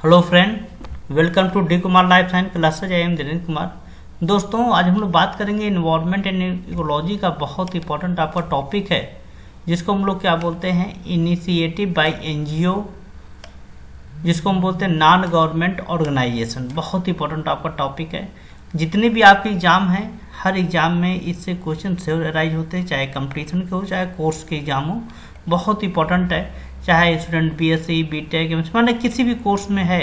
Hello friend, welcome to D Kumar life science classes. I am Dinesh Kumar. दोस्तों, आज हम लोग बात करेंगे इन्वायरमेंट एंड इकोलॉजी का बहुत इंपॉर्टेंट आपका टॉपिक है, जिसको हम लोग क्या बोलते हैं, इनिशिएटिव बाय एनजीओ, जिसको हम बोलते हैं नॉन गवर्नमेंट ऑर्गेनाइजेशन। बहुत इंपॉर्टेंट आपका टॉपिक है। जितने भी आपके एग्जाम हैं, हर एग्जाम में इससे क्वेश्चन से अराइज होते हैं, चाहे कंपटीशन के हो चाहे कोर्स के एग्जाम हो। बहुत इंपॉर्टेंट है, चाहे स्टूडेंट बीएससी बीटेक माने किसी भी कोर्स में है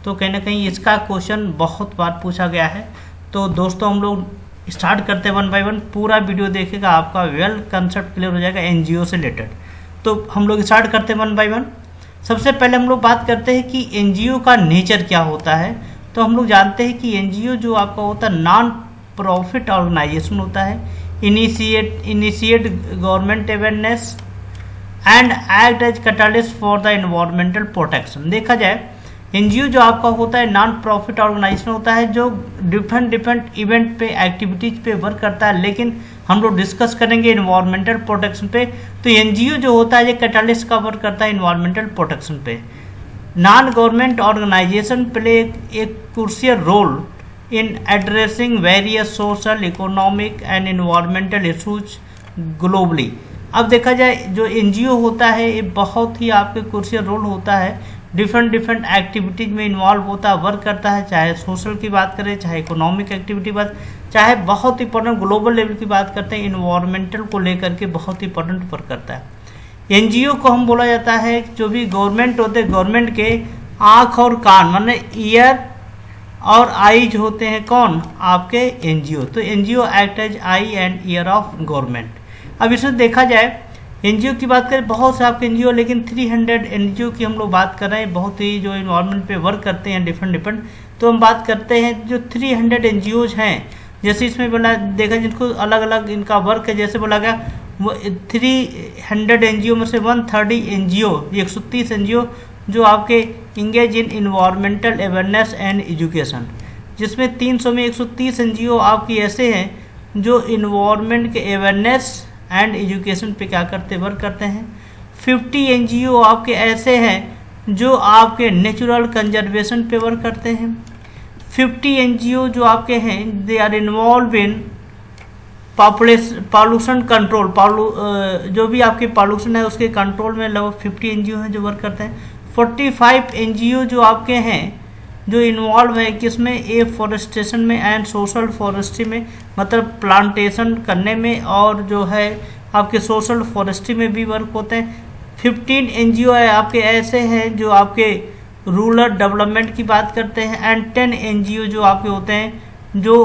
तो कहीं ना कहीं इसका क्वेश्चन बहुत बार पूछा गया है। तो दोस्तों, हम लोग स्टार्ट करते हैं 1 बाय 1। पूरा वीडियो देखेगा, आपका वेल कंसेप्ट क्लियर हो जाएगा एनजीओ से रिलेटेड। तो हम लोग स्टार्ट करते हैं 1 बाय 1। सबसे पहले हम लोग बात करते हैं कि एनजीओ का नेचर क्या होता है। तो हम लोग जानते हैं कि एनजीओ जो आपका होता है नॉन प्रॉफिट ऑर्गेनाइजेशन होता है, initiate government awareness and act as catalyst for the environmental protection. देखा जाए, एनजीओ जो आपका होता है नॉन प्रॉफिट ऑर्गेनाइजेशन होता है, जो डिफरेंट इवेंट पे एक्टिविटीज पे वर्क करता है। लेकिन हम लोग डिस्कस करेंगे एनवायरमेंटल प्रोटेक्शन पे। तो एनजीओ जो होता है ये कैटलिस्ट का वर्क करता है एनवायरमेंटल प्रोटेक्शन पे। नॉन गवर्नमेंट ऑर्गेनाइजेशन प्ले एक crucial role in addressing various social, economic and environmental issues globally. अब देखा जाए, जो एनजीओ होता है ये बहुत ही आपके क्रूशियल रोल होता है, डिफरेंट एक्टिविटीज में इन्वॉल्व होता है, वर्क करता है। चाहे सोशल की बात करें, चाहे इकोनॉमिक एक्टिविटी बात, चाहे बहुत इंपॉर्टेंट ग्लोबल लेवल की बात करते हैं, इन्वायरमेंटल को लेकर के बहुत इंपॉर्टेंट वर्क करता है। एनजीओ को हम बोला जाता है जो भी गवर्नमेंट होते हैं, गवर्नमेंट के आँख और कान माने ईयर और आईज होते हैं। कौन? आपके एनजीओ। तो NGO act as eye and ear of government. अब इसमें देखा जाए, एनजीओ की बात करें, बहुत से आपके एनजीओ, लेकिन 300 एनजीओ की हम लोग बात कर रहे हैं, बहुत ही जो इन्वायरमेंट पे वर्क करते हैं डिफरेंट। तो हम बात करते हैं जो 300 एनजीओज हैं, जैसे इसमें बोला देखा जिनको अलग अलग इनका वर्क है। जैसे बोला गया 300 एनजीओ में से 130 एनजीओ, 130 एनजीओ जो आपके engage in environmental awareness and education, जिसमें 300 में 130 एनजीओ आपकी ऐसे हैं जो इन्वायरमेंट के अवेयरनेस एंड एजुकेशन पे क्या करते वर्क करते हैं। 50 एनजीओ आपके ऐसे हैं जो आपके नेचुरल कंजर्वेशन पे वर्क करते हैं। 50 एनजीओ जो आपके हैं they are involve in pollution control, जो भी आपके पॉल्यूशन है उसके कंट्रोल में लगभग 50 एनजीओ हैं जो वर्क करते हैं। 45 एनजीओ जो आपके हैं जो इन्वॉल्व है किसमें, एफॉरेस्टेशन में एंड सोशल फॉरेस्ट्री में, मतलब प्लांटेशन करने में, और जो है आपके सोशल फॉरेस्ट्री में भी वर्क होते हैं। 15 एनजीओ है आपके ऐसे हैं जो आपके रूरल डेवलपमेंट की बात करते हैं, एंड 10 एनजीओ जो आपके होते हैं जो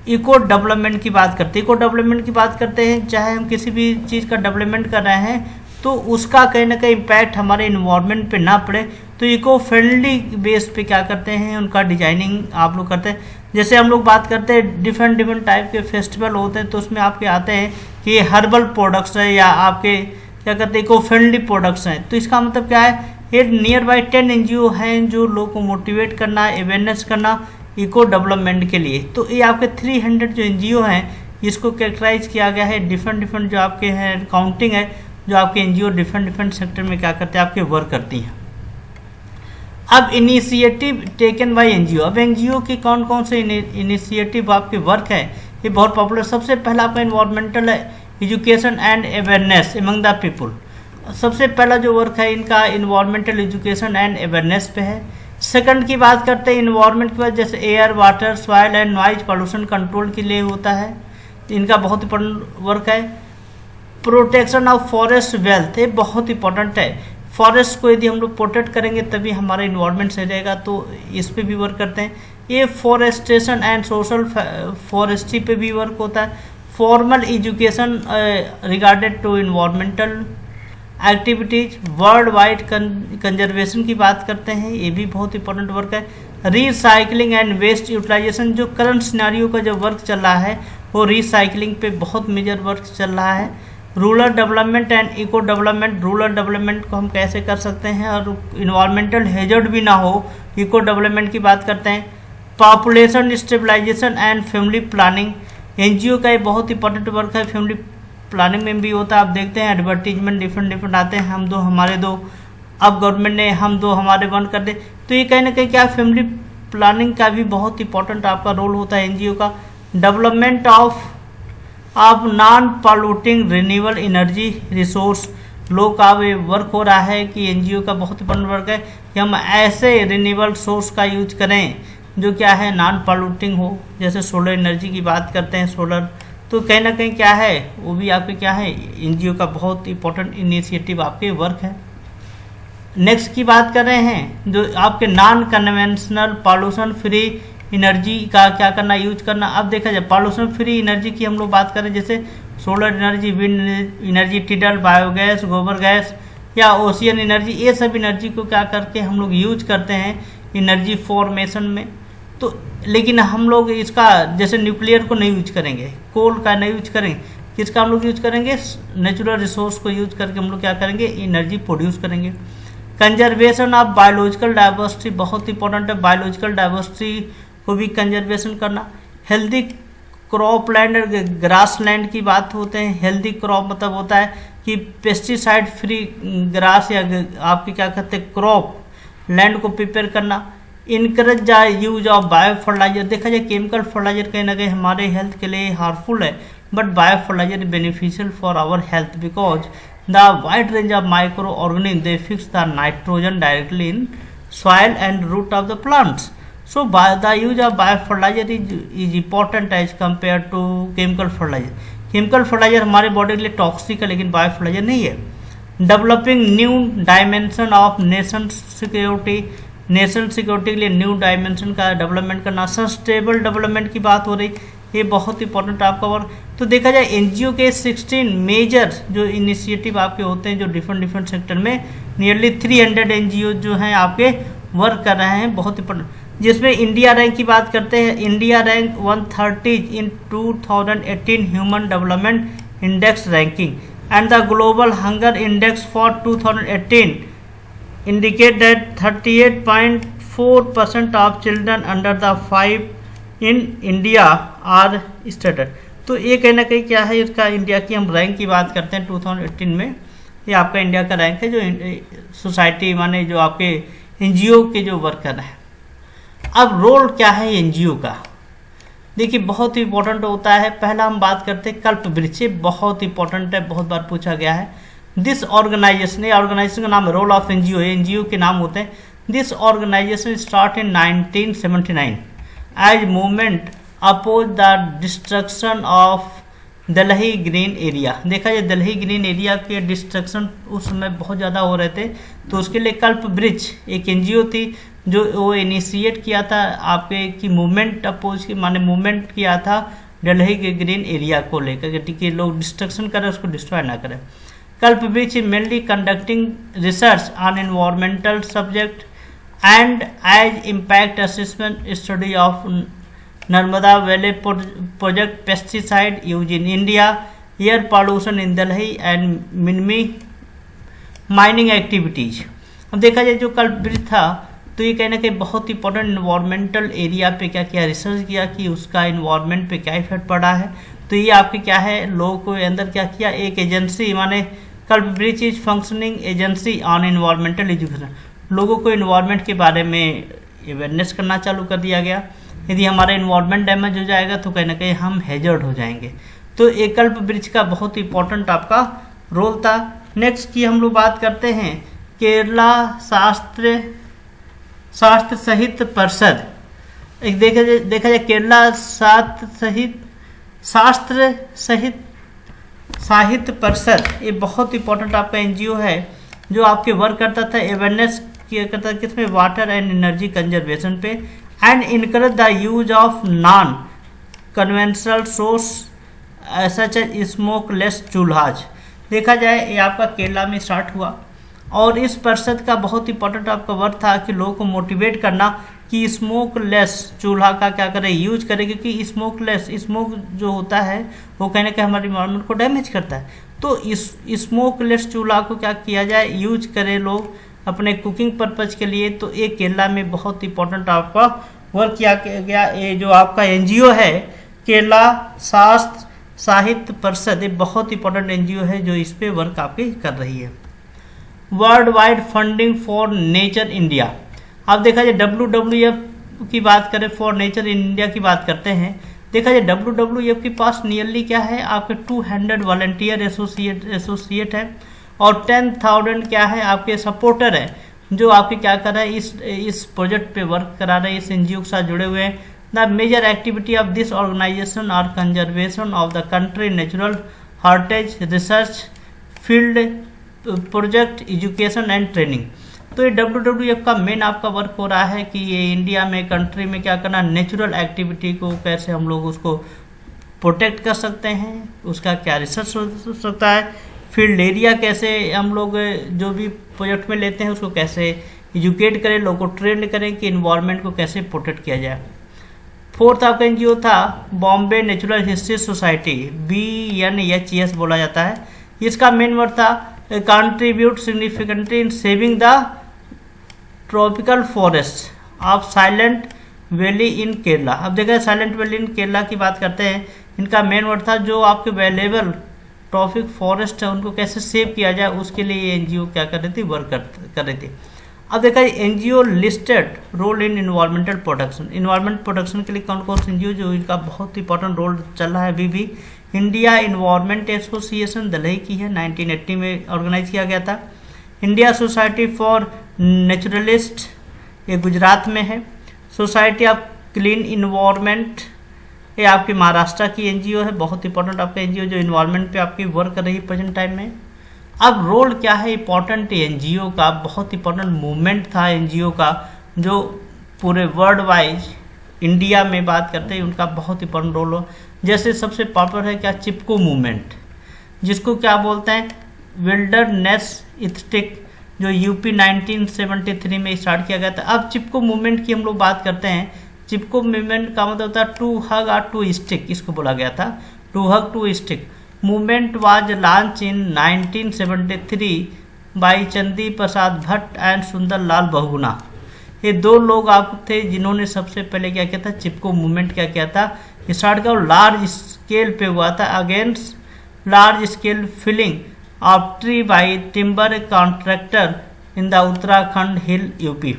इको डेवलपमेंट की बात करते हैं। इको डेवलपमेंट की बात करते हैं, चाहे हम किसी भी चीज़ का डेवलपमेंट कर रहे हैं तो उसका कहीं ना कहीं इम्पैक्ट हमारे इन्वायरमेंट पे ना पड़े, तो इको फ्रेंडली बेस पे क्या करते हैं, उनका डिजाइनिंग आप लोग करते हैं। जैसे हम लोग बात करते हैं डिफरेंट टाइप के फेस्टिवल होते हैं, तो उसमें आपके आते हैं कि ये हर्बल प्रोडक्ट्स है या आपके क्या कहते हैं इको फ्रेंडली प्रोडक्ट्स हैं। तो इसका मतलब क्या है, ये नियर बाई 10 एनजीओ हैं जो लोग को मोटिवेट करना, अवेयरनेस करना इको डेवलपमेंट के लिए। तो ये आपके 300 जो एनजीओ हैं इसको कैरेक्टराइज किया गया है। डिफरेंट जो आपके हैं काउंटिंग है, जो आपके एनजीओ डिफरेंट सेक्टर में क्या करते हैं, आपके वर्क करती हैं। अब इनिशिएटिव टेकन बाय एनजीओ। अब एनजीओ के कौन कौन से इनिशिएटिव आपके वर्क है, ये बहुत पॉपुलर। सबसे पहला आपका environmental education and awareness among the people. सबसे पहला जो वर्क है इनका इन्वायरमेंटल एजुकेशन एंड अवेयरनेस पे है। सेकंड की बात करते हैं इन्वायरमेंट की बात, जैसे air, water, soil and noise pollution control के लिए होता है, इनका बहुत इंपॉर्टेंट वर्क है। प्रोटेक्शन ऑफ फॉरेस्ट वेल्थ, ये बहुत इंपॉर्टेंट है। फॉरेस्ट को यदि हम लोग प्रोटेक्ट करेंगे तभी हमारा इन्वायरमेंट सही रहेगा, तो इस पे भी वर्क करते हैं। ये फॉरेस्टेशन एंड सोशल फॉरेस्ट्री पे भी वर्क होता है। Formal education regarded to environmental activities, world wide conservation की बात करते हैं, ये भी बहुत इंपॉर्टेंट वर्क है। रिसाइकलिंग एंड वेस्ट यूटिलाइजेशन, जो करंट सिनारियो का जो वर्क चल रहा है वो रिसाइकलिंग पे बहुत मेजर वर्क चल रहा है। Rural development and eco development, rural development को हम कैसे कर सकते हैं और इन्वायरमेंटल हेजर्ड भी ना हो, इको डेवलपमेंट की बात करते हैं। Population stabilization and family planning, NGO का ये बहुत इंपॉर्टेंट वर्क है, फैमिली प्लानिंग में भी होता है। आप देखते हैं एडवर्टीजमेंट डिफरेंट आते हैं, हमारे दो अब गवर्नमेंट ने हम दो हमारे बंद कर दे। तो ये कहीं ना कहीं क्या फैमिली प्लानिंग का भी बहुत इंपॉर्टेंट आपका रोल होता है एनजीओ का। Development of non polluting renewable energy resource, लोग का ये वर्क हो रहा है कि एनजीओ का बहुत इंपॉर्टेंट वर्क है कि हम ऐसे रिन्यूएबल सोर्स का यूज करें जो क्या है नॉन पॉल्यूटिंग हो। जैसे सोलर एनर्जी की बात करते हैं, सोलर तो कहीं ना कहीं क्या है वो भी आपके क्या है एनजीओ का बहुत इंपॉर्टेंट इनिशिएटिव आपके वर्क है। नेक्स्ट की बात कर रहे हैं जो आपके non conventional pollution free energy का क्या करना, यूज करना। अब देखा जाए पॉल्यूशन फ्री एनर्जी की हम लोग बात करें जैसे solar energy, wind energy, tidal, biogas, गोबर गैस या ओशियन एनर्जी, ये सब एनर्जी को क्या करके हम लोग यूज करते हैं एनर्जी फॉर्मेशन में। तो लेकिन हम लोग इसका जैसे न्यूक्लियर को नहीं यूज करेंगे, कोल का नहीं यूज करेंगे, किसका हम लोग यूज करेंगे नेचुरल रिसोर्स को यूज करके हम लोग क्या करेंगे एनर्जी प्रोड्यूस करेंगे। कंजर्वेशन ऑफ बायोलॉजिकल डाइवर्सिटी बहुत इंपॉर्टेंट है, बायोलॉजिकल डाइवर्सिटी को भी कंजर्वेशन करना। Healthy crop land, grass land की बात होते हैं। हेल्दी क्रॉप मतलब होता है कि पेस्टिसाइड फ्री ग्रास या आपकी क्या कहते हैं क्रॉप लैंड को प्रिपेयर करना। Encourage the use of bio fertilizer, देखा जाए केमिकल फर्टिलाइजर कहीं ना कहीं हमारे हेल्थ के लिए हार्मफुल है, but bio fertiliser beneficial for our health because the wide range of micro organism they fix the nitrogen directly in soil and root of the plants. So the use of biofertilizer is important as compared to chemical fertilizer. Chemical fertilizer हमारे body के लिए toxic है लेकिन biofertiliser नहीं है। Developing new dimension of nation security, national security के लिए new dimension का डेवलपमेंट करना। सस्टेनेबल डेवलपमेंट की बात हो रही, ये बहुत इंपॉर्टेंट आपका वर्क। तो देखा जाए एनजीओ के 16 मेजर जो इनिशिएटिव आपके होते हैं जो डिफरेंट सेक्टर में नियरली 300 एनजीओ जो हैं आपके वर्क कर रहे हैं, बहुत इंपॉर्टेंट। जिसमें इंडिया रैंक की बात करते हैं, India rank 130 in 2018 human development index ranking and the global hunger index for 2018 indicate that 38.4% of children under the 5 in India are studied। तो ये कहीं ना कहीं क्या है इसका इंडिया की हम रैंक की बात करते हैं 2018 में, ये आपका इंडिया का रैंक है जो सोसाइटी माने जो आपके एनजीओ के जो वर्कर हैं। अब रोल क्या है एनजीओ का, देखिए बहुत ही इंपॉर्टेंट होता है। पहला हम बात करते हैं कल्प वृक्ष, बहुत इंपॉर्टेंट है, बहुत बार पूछा गया है। दिस ऑर्गेनाइजेशन, ये ऑर्गेनाइजेशन का नाम है रोल ऑफ एनजीओ, एनजीओ के नाम होते हैं। This organisation start in 1979 as movement oppose the destruction of Delhi green area. देखा जाए दिल्ली ग्रीन एरिया के डिस्ट्रक्शन उस समय बहुत ज़्यादा हो रहे थे, तो उसके लिए कल्प वृक्ष एक एनजीओ थी जो वो इनिशिएट किया था आपके की मूवमेंट अपोज की माने मूवमेंट किया था दिल्ली के ग्रीन एरिया को लेकर कि लोग डिस्ट्रक्शन करें उसको डिस्ट्रॉय ना करें। Kalpavriksh mainly conducting research on environmental subject and as impact assessment study of Narmada valley project, pesticide use in India, air pollution in Delhi and मिनिमी माइनिंग एक्टिविटीज। अब देखा जाए जो कल्प वृक्ष था तो ये कहना कि बहुत इंपॉर्टेंट इन्वायरमेंटल एरिया पे क्या किया रिसर्च किया कि उसका इन्वायरमेंट पे क्या इफेक्ट पड़ा है। तो ये आपके क्या है लोगों को अंदर क्या किया एक एजेंसी माने कल्प वृक्ष is functioning agency on environmental education, लोगों को इन्वायरमेंट के बारे में अवेयरनेस करना चालू कर दिया गया। यदि हमारा इन्वायरमेंट डैमेज हो जाएगा तो कहीं ना कहीं हम हैजर्ड हो जाएंगे। तो एक कल्प वृक्ष का बहुत इंपॉर्टेंट आपका रोल था। नेक्स्ट की हम लोग बात करते हैं केरला शास्त्र साहित्य परिषद। एक देखा जाए केरला शास्त्र साहित्य परिषद, ये बहुत इंपॉर्टेंट आपका एनजीओ है जो आपके वर्क करता था अवेयरनेस किया करता था किसमें वाटर एंड एनर्जी कंजर्वेशन पे and encourage the use of non conventional source such as smokeless चूल्हाज। देखा जाए ये आपका केरला में स्टार्ट हुआ और इस परिषद का बहुत इंपॉर्टेंट आपका वर्क था कि लोगों को मोटिवेट करना कि स्मोकलेस चूल्हा का क्या करें यूज करें, क्योंकि स्मोक जो होता है वो कहीं ना कहीं हमारे इन्वायरमेंट को डैमेज करता है। तो इस स्मोकलेस चूल्हा को क्या किया जाए यूज करें लोग अपने कुकिंग पर्पज के लिए। तो ये केरला में बहुत इंपॉर्टेंट आपका वर्क किया गया। ये जो आपका एनजीओ है केरला शास्त्र साहित्य परिषद, ये बहुत इंपॉर्टेंट एनजीओ है जो इस पे वर्क आपकी कर रही है। World wide funding for nature India. अब देखा जाए WWF की बात करें, फॉर नेचर इंडिया की बात करते हैं, देखा जाए WWF के पास नियरली क्या है आपके 200 वॉलंटियर एसोसिएट है और 10,000 क्या है आपके सपोर्टर है जो आपके क्या कर रहे हैं इस प्रोजेक्ट पे वर्क करा रहे हैं, इस NGO के साथ जुड़े हुए हैं। The major activity of this organisation are conservation of the country natural heritage, research field project, education and training. तो ये WWF का मेन आपका वर्क हो रहा है कि ये इंडिया में कंट्री में क्या करना, नेचुरल एक्टिविटी को कैसे हम लोग उसको प्रोटेक्ट कर सकते हैं, उसका क्या रिसर्च हो सकता है, फील्ड एरिया कैसे हम लोग जो भी प्रोजेक्ट में लेते हैं उसको कैसे एजुकेट करें, लोगों को ट्रेन करें कि इन्वायरमेंट को कैसे प्रोटेक्ट किया जाए। फोर्थ आपका NGO था Bombay natural history society, BNHES बोला जाता है। इसका मेन वर्क था contribute significantly in saving the tropical forest of silent valley in Kerala. अब देखा जाए साइलेंट वैली इन केरला की बात करते हैं, इनका मेन वर्क था जो आपके वैल्यूएबल ट्रॉपिक फॉरेस्ट है उनको कैसे सेव किया जाए, उसके लिए ये NGO क्या कर रही थी, वर्क कर रही थी। अब देखा जाए NGO listed role in environmental protection. Environment protection के लिए कौन कौन से NGO जो इनका बहुत इंपॉर्टेंट रोल चल रहा है अभी भी। इंडिया इन्वायरमेंट एसोसिएशन दिल्ली की है, 1980 में ऑर्गेनाइज किया गया था। इंडिया सोसाइटी फॉर नेचुरलिस्ट ये गुजरात में है। सोसाइटी ऑफ क्लीन इन्वायरमेंट ये आपकी महाराष्ट्र की NGO है, बहुत इंपॉर्टेंट आपका NGO जो इन्वायरमेंट पे आपकी वर्क कर रही है प्रेजेंट टाइम में। अब रोल क्या है इंपॉर्टेंट NGO का, बहुत इंपॉर्टेंट मूवमेंट था NGO का जो पूरे वर्ल्ड वाइज इंडिया में बात करते हैं, उनका बहुत इंपॉर्टेंट रोल हो। जैसे सबसे पॉपुलर है क्या, चिपको मूवमेंट, जिसको क्या बोलते हैं विल्डरनेस इथिक, जो यूपी 1973 में स्टार्ट किया गया था। अब चिपको मूवमेंट की हम लोग बात करते हैं, चिपको मूवमेंट का मतलब होता है टू हग और टू स्टिक, इसको बोला गया था to hug to stick. Movement was launch in 1973 by Chandi Prasad Bhatt and सुंदर लाल बहुगुणा। ये दो लोग आप थे जिन्होंने सबसे पहले क्या किया था, चिपको मूवमेंट क्या किया था, स्टार्ट किया, लार्ज स्केल पे हुआ था against large scale felling of tree by timber contractor in the Uttarakhand hill UP.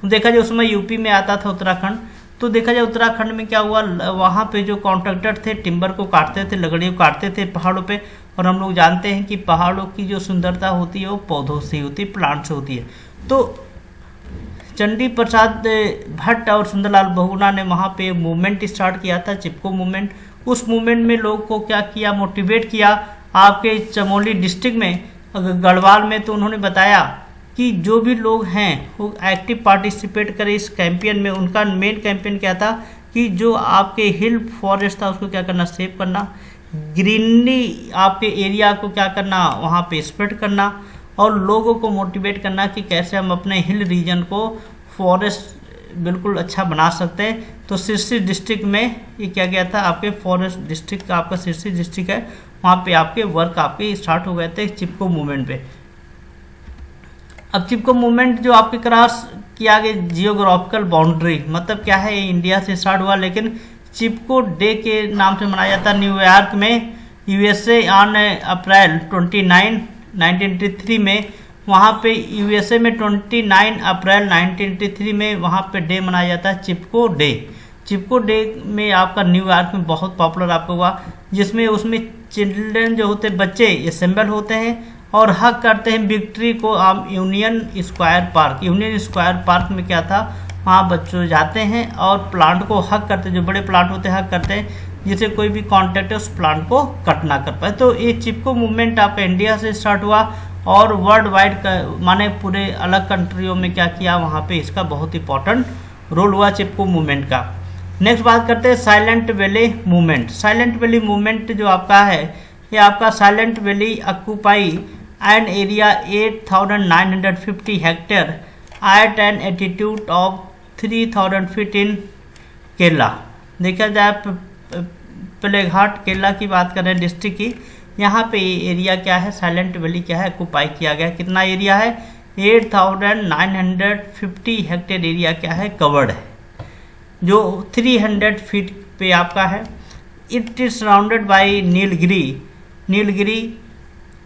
देखा जाए उसमें यूपी में आता था उत्तराखंड, तो देखा जाए उत्तराखंड में क्या हुआ, वहाँ पे जो कॉन्ट्रैक्टर थे टिम्बर को काटते थे, लकड़ियों को काटते थे पहाड़ों पे, और हम लोग जानते हैं कि पहाड़ों की जो सुंदरता होती है वो पौधों से होती है, प्लांट से होती है। तो चंडी प्रसाद भट्ट और सुंदरलाल बहुगुणा ने वहाँ पे मूवमेंट स्टार्ट किया था, चिपको मूवमेंट। उस मूवमेंट में लोगों को क्या किया, मोटिवेट किया। आपके चमोली डिस्ट्रिक्ट में गढ़वाल में तो उन्होंने बताया कि जो भी लोग हैं वो एक्टिव पार्टिसिपेट करें इस कैंपेन में। उनका मेन कैंपेन क्या था कि जो आपके हिल फॉरेस्ट था उसको क्या करना, सेव करना, ग्रीनरी आपके एरिया को क्या करना, वहाँ पे स्प्रेड करना, और लोगों को मोटिवेट करना कि कैसे हम अपने हिल रीजन को फॉरेस्ट बिल्कुल अच्छा बना सकते हैं। तो सिरसी डिस्ट्रिक्ट में ये क्या गया था, आपके फॉरेस्ट डिस्ट्रिक्ट का आपका सिरसी डिस्ट्रिक्ट है, वहाँ पे आपके वर्क आपके स्टार्ट हो गए थे चिपको मूवमेंट पे। अब चिपको मूवमेंट जो आपके क्रॉस किया गया जियोग्राफिकल बाउंड्री, मतलब क्या है, इंडिया से स्टार्ट हुआ लेकिन चिपको डे के नाम से मनाया जाता है न्यूयॉर्क में USA ऑन अप्रैल 29 1983 में। वहाँ पे USA में 29 अप्रैल 1983 में वहाँ पे डे मनाया जाता है चिपको डे। चिपको डे में आपका न्यूयॉर्क में बहुत पॉपुलर आपको हुआ, जिसमें उसमें चिल्ड्रन जो होते बच्चे असेंबल होते हैं और हक करते हैं विक्ट्री को। आप यूनियन स्क्वायर पार्क में क्या था, वहाँ बच्चों जाते हैं और प्लांट को हक करते हैं, जो बड़े प्लांट होते हैं हक करते हैं, जिसे कोई भी कॉन्ट्रैक्टर उस प्लांट को कट ना कर पाए। तो ये चिपको मूवमेंट आपका इंडिया से स्टार्ट हुआ और वर्ल्ड वाइड माने पूरे अलग कंट्रियों में क्या किया, वहाँ पे इसका बहुत इंपॉर्टेंट रोल हुआ चिपको मूवमेंट का। नेक्स्ट बात करते हैं silent valley movement. Silent valley movement जो आपका है, ये आपका silent valley occupy an area 8,950 hectare at an attitude of 3,000 feet in Kerala. देखा जाए पलेघाट केरला की बात करें डिस्ट्रिक्ट की, यहाँ पे एरिया क्या है, साइलेंट वैली क्या है, ऑक्यूपाई किया गया। कितना एरिया है, 8,950 हेक्टेयर एरिया क्या है, कवर्ड है, जो 300 फीट पे आपका है। It is surrounded by Nilgiri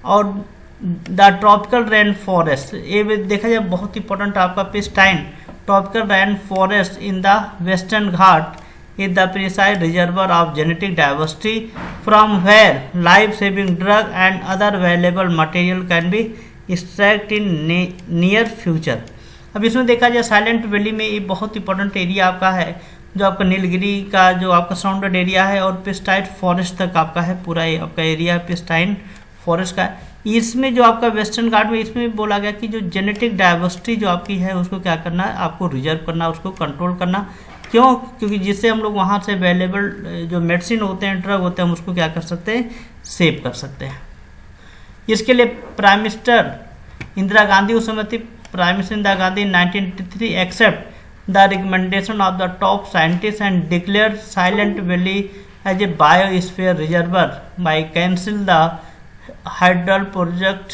और द ट्रॉपिकल रेन फॉरेस्ट, ये भी देखा जाए बहुत इंपॉर्टेंट आपका pristine tropical rain forest in the western Ghat is the precise reservoir of genetic diversity from where life-saving drug and other valuable material can be extracted in near future। अब इसमें देखा जाए साइलेंट वैली में ये बहुत important area आपका है, जो आपका नीलगिरी का जो आपका सराउंडेड एरिया है और पेस्टाइड फॉरेस्ट तक आपका है, पूरा ये आपका एरिया पेस्टाइन फॉरेस्ट का। इसमें जो आपका वेस्टर्न घाट में इसमें बोला गया कि जो जेनेटिक डाइवर्सिटी जो आपकी है उसको क्या करना है, आपको रिजर्व करना, उसको कंट्रोल करना। क्यों? क्योंकि जिससे हम लोग वहाँ से अवेलेबल जो मेडिसिन होते हैं, ड्रग होते हैं, हम उसको क्या कर सकते हैं, सेव कर सकते हैं। इसके लिए प्राइम मिनिस्टर इंदिरा गांधी उस समय थी, prime minister Indira Gandhi 1983 accept the recommendation of the top scientist and declare silent valley as a biosphere reserve by cancel the hydel project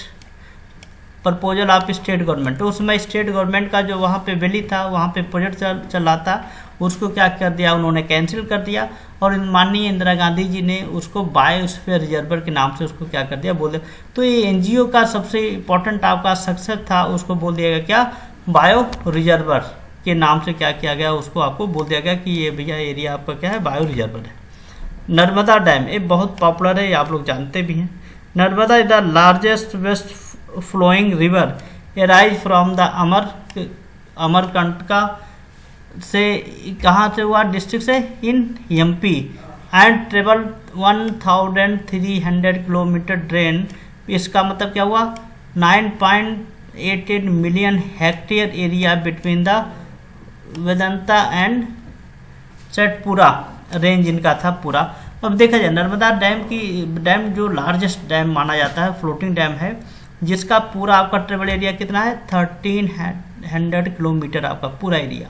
proposal of state government. तो उस समय स्टेट गवर्नमेंट का जो वहाँ पे वैली था, वहाँ पे प्रोजेक्ट चल रहा था, उसको क्या कर दिया, उन्होंने कैंसिल कर दिया और माननीय इंदिरा गांधी जी ने उसको बायोस्फीयर रिजर्वर के नाम से उसको क्या कर दिया, बोल दिया। तो ये एनजीओ का सबसे इम्पोर्टेंट आपका सक्सेस था, उसको बोल दिया गया क्या, बायो रिजर्वर के नाम से क्या किया गया, उसको आपको बोल दिया गया कि ये भैया एरिया आपका क्या है, बायो रिजर्वर है। नर्मदा डैम ये बहुत पॉपुलर है, आप लोग जानते भी हैं। Narmada is the largest west flowing river arise from the Amarkantaka से, कहाँ से हुआ, डिस्ट्रिक्ट से in MP and travel 1300 kilometre drain. इसका मतलब क्या हुआ, 9.88 million hectare area between the Vedanta and Satpura range इनका था पूरा। अब देखा जाए नर्मदा डैम जो लार्जेस्ट डैम माना जाता है, फ्लोटिंग डैम है, जिसका पूरा आपका ट्रेवल एरिया कितना है, 1300 किलोमीटर आपका पूरा एरिया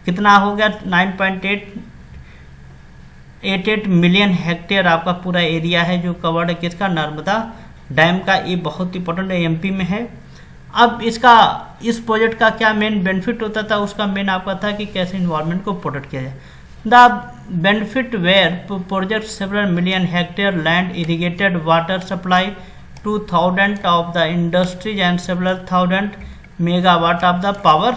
कितना हो गया, 9.88 मिलियन हेक्टेयर आपका पूरा एरिया है जो कवर्ड है किसका, नर्मदा डैम का। ये बहुत इंपॉर्टेंट है, एमपी में है। अब इस प्रोजेक्ट का क्या मेन बेनिफिट होता था, उसका मेन आपका था कि कैसे इन्वायरमेंट को प्रोटेक्ट किया जाए। The benefit were project several million hectare land irrigated water supply 2000 of the industries and several thousand megawatt of the power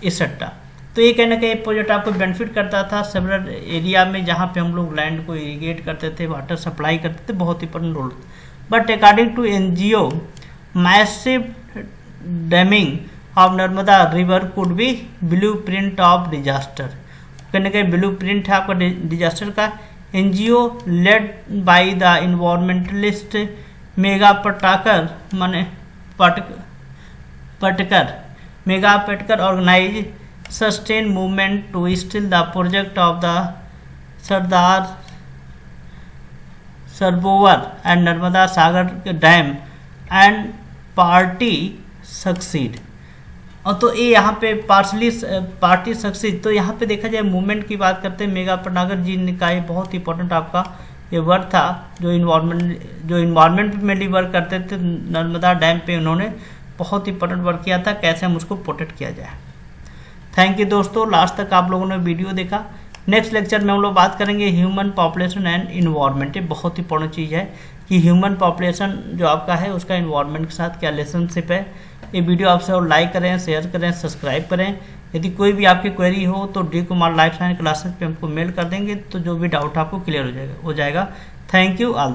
etcetera. तो ये कहने का ये प्रोजेक्ट आपको बेनिफिट करता था सेवरल एरिया में, जहाँ पे हम लोग लैंड को इरीगेट करते थे, वाटर सप्लाई करते थे, बहुत important role. But according to NGO massive damming of Narmada river could be blueprint of disaster. कहने का ब्लू प्रिंट है आपका डिजास्टर का। NGO led by the environmentalist Medha Patkar organise sustain movement to still the project of the Sardar Sarovar and Narmada Sagar dam and party succeed. और तो ये यहाँ पे पार्टी सक्सीड, तो यहाँ पे देखा जाए मूवमेंट की बात करते हैं, मेगा पटनागर जी ने का ये बहुत इंपॉर्टेंट आपका ये वर्क था, जो इन्वायरमेंट में मेनली वर्क करते थे नर्मदा डैम पे, उन्होंने बहुत इंपॉर्टेंट वर्क किया था, कैसे हम उसको प्रोटेक्ट किया जाए। थैंक यू दोस्तों, लास्ट तक आप लोगों ने वीडियो देखा। नेक्स्ट लेक्चर में हम लोग बात करेंगे ह्यूमन पॉपुलेशन एंड इन्वायरमेंट। ये बहुत इंपॉर्टेंट चीज़ है कि ह्यूमन पॉपुलेशन जो आपका है उसका इन्वायरमेंट के साथ क्या रिलेशनशिप है। ये वीडियो आपसे और लाइक करें, शेयर करें, सब्सक्राइब करें। यदि कोई भी आपकी क्वेरी हो तो D Kumar life science classes पे हमको मेल कर देंगे, तो जो भी डाउट आपको क्लियर हो जाएगा। Thank you all.